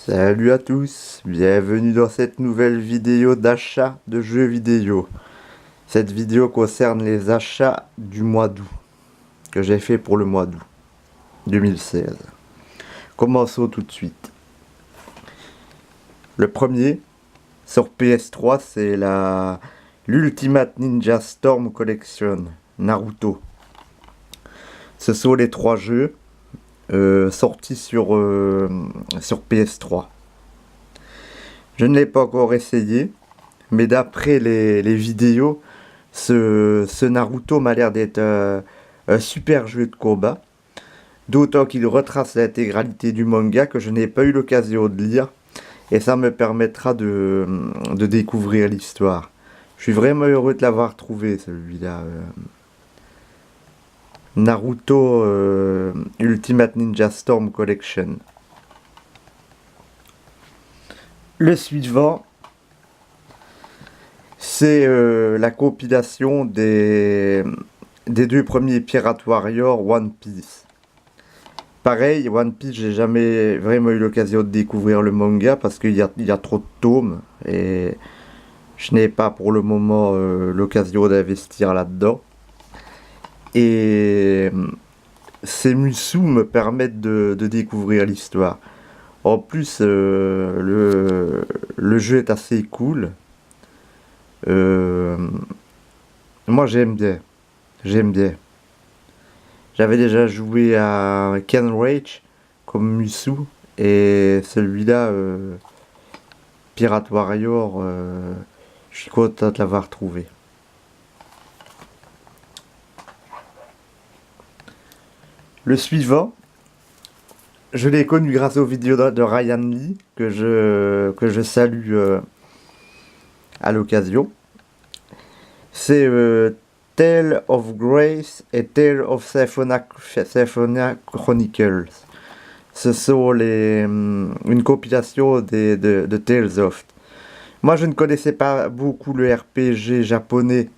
Salut à tous, bienvenue dans cette nouvelle vidéo d'achat de jeux vidéo. Cette vidéo concerne les achats du mois d'août, que j'ai fait pour le mois d'août 2016. Commençons tout de suite. Le premier, sur PS3, c'est l'Ultimate Ninja Storm Collection, Naruto. Ce sont les 3 jeux sortis sur PS3. Je ne l'ai pas encore essayé, mais d'après les vidéos, ce Naruto m'a l'air d'être un super jeu de combat. D'autant qu'il retrace l'intégralité du manga que je n'ai pas eu l'occasion de lire. Et ça me permettra de découvrir l'histoire. Je suis vraiment heureux de l'avoir trouvé, celui-là. Naruto Ultimate Ninja Storm Collection. Le suivant, c'est la compilation des 2 premiers Pirate Warrior One Piece. Pareil, One Piece, j'ai jamais vraiment eu l'occasion de découvrir le manga parce qu'il y a trop de tomes et je n'ai pas pour le moment l'occasion d'investir là-dedans. Et ces Musou me permettent de découvrir l'histoire. En plus, le jeu est assez cool. Moi, j'aime bien. J'aime bien. J'avais déjà joué à Ken Rage comme Musou. Et celui-là, Pirate Warrior, je suis content de l'avoir trouvé. Le suivant, je l'ai connu grâce aux vidéos de Ryan Lee, que je salue à l'occasion. C'est Tale of Grace et Tale of Symphonia Chronicles. Ce sont une compilation de Tales of. Moi, je ne connaissais pas beaucoup le RPG japonais,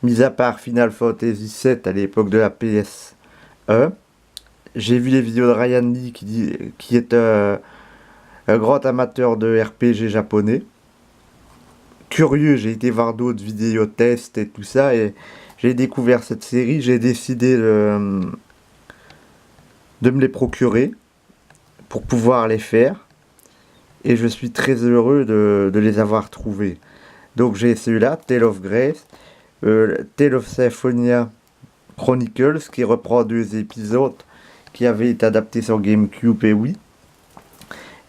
mis à part Final Fantasy VII à l'époque de la PS1. J'ai vu les vidéos de Ryan Lee qui est un grand amateur de RPG japonais. Curieux, j'ai été voir d'autres vidéos tests et tout ça et j'ai découvert cette série. J'ai décidé de me les procurer pour pouvoir les faire et je suis très heureux de les avoir trouvés. Donc j'ai celui-là, Tale of Grace, Tale of Symphonia Chronicles qui reprend 2 épisodes qui avait été adapté sur GameCube et Wii.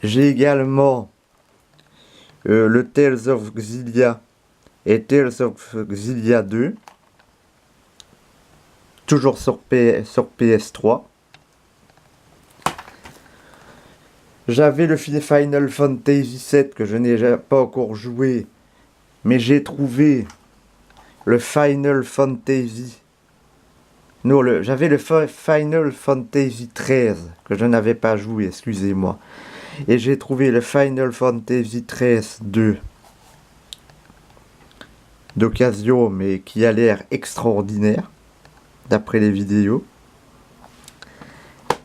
J'ai également le Tales of Xillia et Tales of Xillia 2, toujours sur PS3. J'avais le Final Fantasy VII que je n'ai pas encore joué, mais j'ai trouvé le Final Fantasy. Non, j'avais le Final Fantasy XIII que je n'avais pas joué, excusez-moi. Et j'ai trouvé le Final Fantasy XIII 2 d'occasion, mais qui a l'air extraordinaire, d'après les vidéos.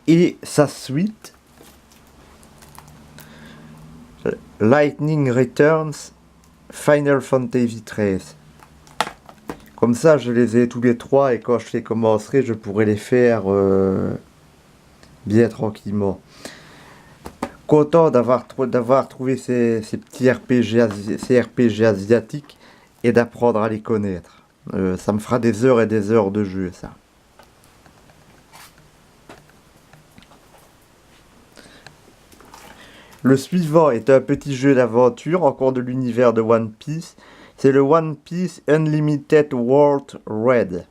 Et sa suite, Lightning Returns Final Fantasy XIII. Comme ça, je les ai tous les 3 et quand je les commencerai, je pourrai les faire bien tranquillement. Content d'avoir trouvé ces petits RPG asiatiques et d'apprendre à les connaître. Ça me fera des heures et des heures de jeu, ça. Le suivant est un petit jeu d'aventure, encore de l'univers de One Piece. C'est le One Piece Unlimited World Red.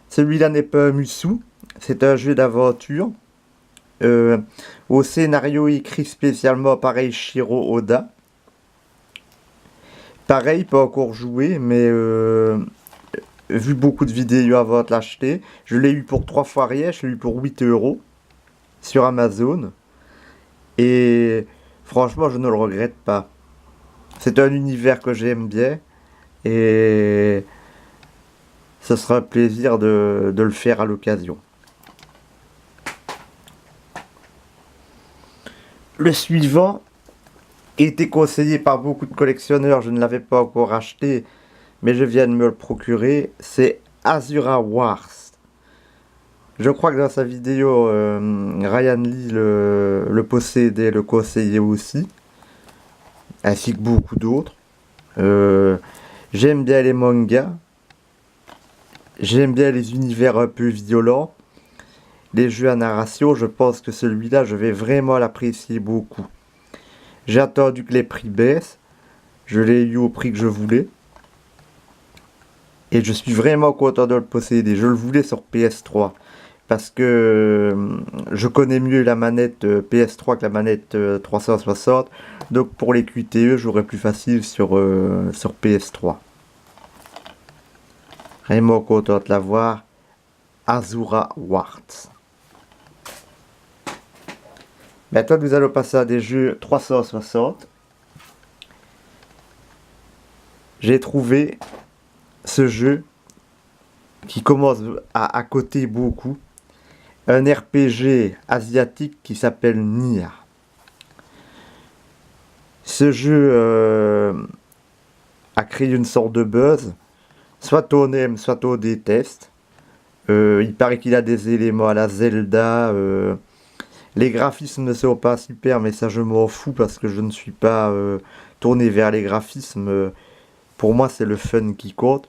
Celui-là n'est pas un Musou, c'est un jeu d'aventure. Au scénario écrit spécialement par Eiichiro Oda. Pareil, pas encore joué, mais vu beaucoup de vidéos avant de l'acheter. Je l'ai eu pour 3 fois rien, je l'ai eu pour 8 € sur Amazon. Et franchement, je ne le regrette pas. C'est un univers que j'aime bien et ce sera un plaisir de le faire à l'occasion. Le suivant était conseillé par beaucoup de collectionneurs, je ne l'avais pas encore acheté, mais je viens de me le procurer, c'est Azura Wars. Je crois que dans sa vidéo, Ryan Lee le possédait, le conseillait aussi, ainsi que beaucoup d'autres. J'aime bien les mangas, j'aime bien les univers un peu violents, les jeux à narration, je pense que celui-là, je vais vraiment l'apprécier beaucoup. J'ai attendu que les prix baissent, je l'ai eu au prix que je voulais, et je suis vraiment content de le posséder. Je le voulais sur PS3, parce que je connais mieux la manette PS3 que la manette 360, donc pour les QTE, j'aurais plus facile sur PS3. Vraiment content de l'avoir. Azura Wars. Maintenant, nous allons passer à des jeux 360. J'ai trouvé ce jeu qui commence à coter beaucoup. Un RPG asiatique qui s'appelle Nier. Ce jeu a créé une sorte de buzz. Soit on aime, soit on déteste. Il paraît qu'il a des éléments à la Zelda. Les graphismes ne sont pas super, mais ça je m'en fous parce que je ne suis pas tourné vers les graphismes. Pour moi, c'est le fun qui compte.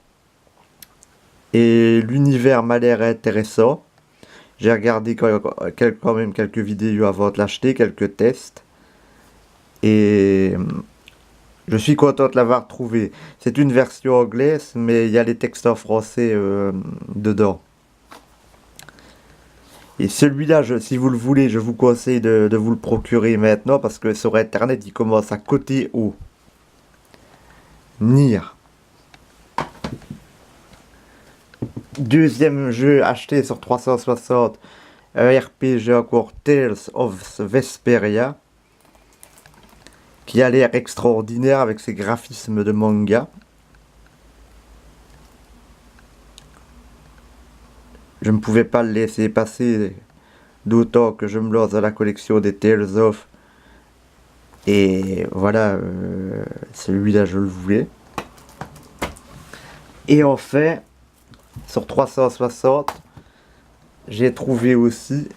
Et l'univers m'a l'air intéressant. J'ai regardé quand même quelques vidéos avant de l'acheter, quelques tests. Et je suis content de l'avoir trouvé. C'est une version anglaise, mais il y a les textes en français dedans. Et celui-là, si vous le voulez, je vous conseille de vous le procurer maintenant parce que sur internet, il commence à coter haut. Nier. Deuxième jeu acheté sur 360, un RPG encore, Tales of Vesperia, qui a l'air extraordinaire avec ses graphismes de manga. Je ne pouvais pas le laisser passer, d'autant que je me lance dans la collection des Tales of. Et voilà, celui-là je le voulais. Et enfin, sur 360, j'ai trouvé aussi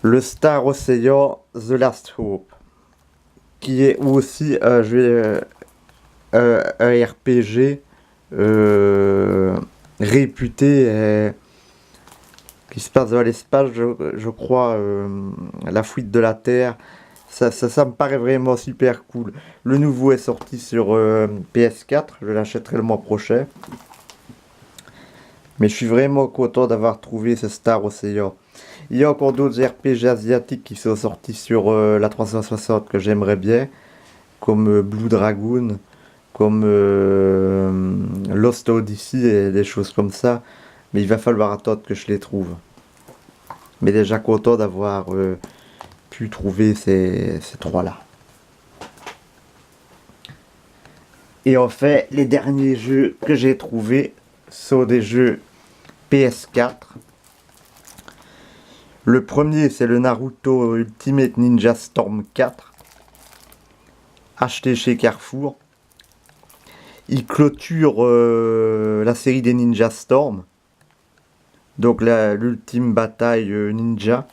le Star Ocean The Last Hope, qui est aussi un jeu, un RPG réputé, qui se passe dans l'espace, je crois, la fuite de la Terre. Ça me paraît vraiment super cool. Le nouveau est sorti sur PS4, je l'achèterai le mois prochain. Mais je suis vraiment content d'avoir trouvé ce Star Ocean. Il y a encore d'autres RPG asiatiques qui sont sortis sur la 360 que j'aimerais bien, comme Blue Dragon, comme Lost Odyssey et des choses comme ça. Mais il va falloir attendre que je les trouve. Mais déjà content d'avoir pu trouver ces trois-là. Et en fait, les derniers jeux que j'ai trouvés sont des jeux PS4. Le premier, c'est le Naruto Ultimate Ninja Storm 4, acheté chez Carrefour. Il clôture la série des Ninja Storm, donc l'ultime bataille ninja.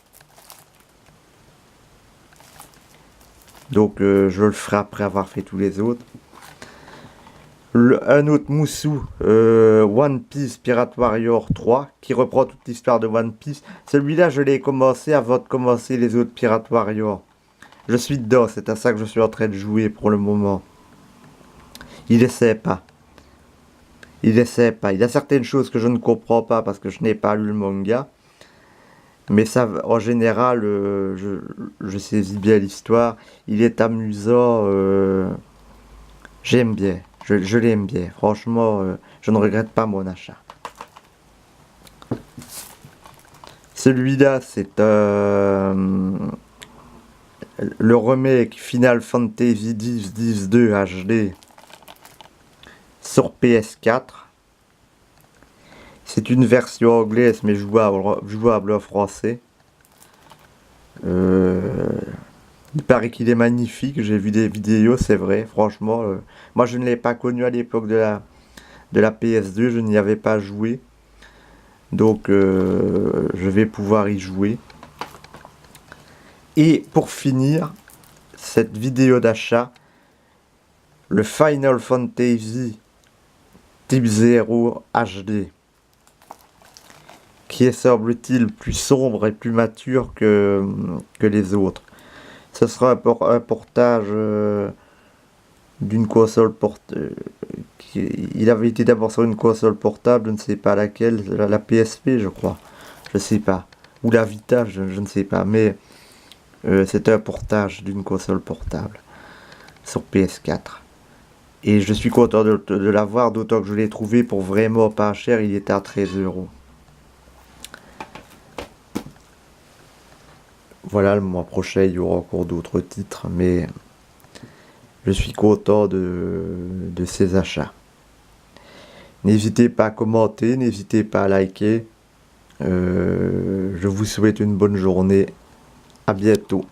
Donc je le ferai après avoir fait tous les autres. Un autre Moussou, One Piece Pirate Warrior 3, qui reprend toute l'histoire de One Piece. Celui-là, je l'ai commencé avant de commencer les autres Pirate Warrior. Je suis dedans, c'est à ça que je suis en train de jouer pour le moment. Il essaie pas. Il essaie pas. Il y a certaines choses que je ne comprends pas parce que je n'ai pas lu le manga. Mais ça, en général, je saisis bien l'histoire. Il est amusant. J'aime bien. Je l'aime bien. Franchement, je ne regrette pas mon achat. Celui-là, c'est le remake Final Fantasy X-2 HD sur PS4. C'est une version anglaise mais jouable en français. paraît qu'il est magnifique, j'ai vu des vidéos, c'est vrai, franchement. Moi, je ne l'ai pas connu à l'époque de la PS2, je n'y avais pas joué. Donc, je vais pouvoir y jouer. Et pour finir cette vidéo d'achat, le Final Fantasy Type 0 HD, qui est, semble-t-il, plus sombre et plus mature que les autres. Ce sera un portage d'une console portable. Il avait été d'abord sur une console portable, je ne sais pas laquelle, la PSP je crois, je sais pas, ou la Vita, je ne sais pas, mais c'est un portage d'une console portable sur PS4. Et je suis content de l'avoir, d'autant que je l'ai trouvé pour vraiment pas cher, il était à 13 €. Voilà, le mois prochain il y aura encore d'autres titres, mais je suis content de ces achats. N'hésitez pas à commenter, n'hésitez pas à liker. Je vous souhaite une bonne journée. À bientôt.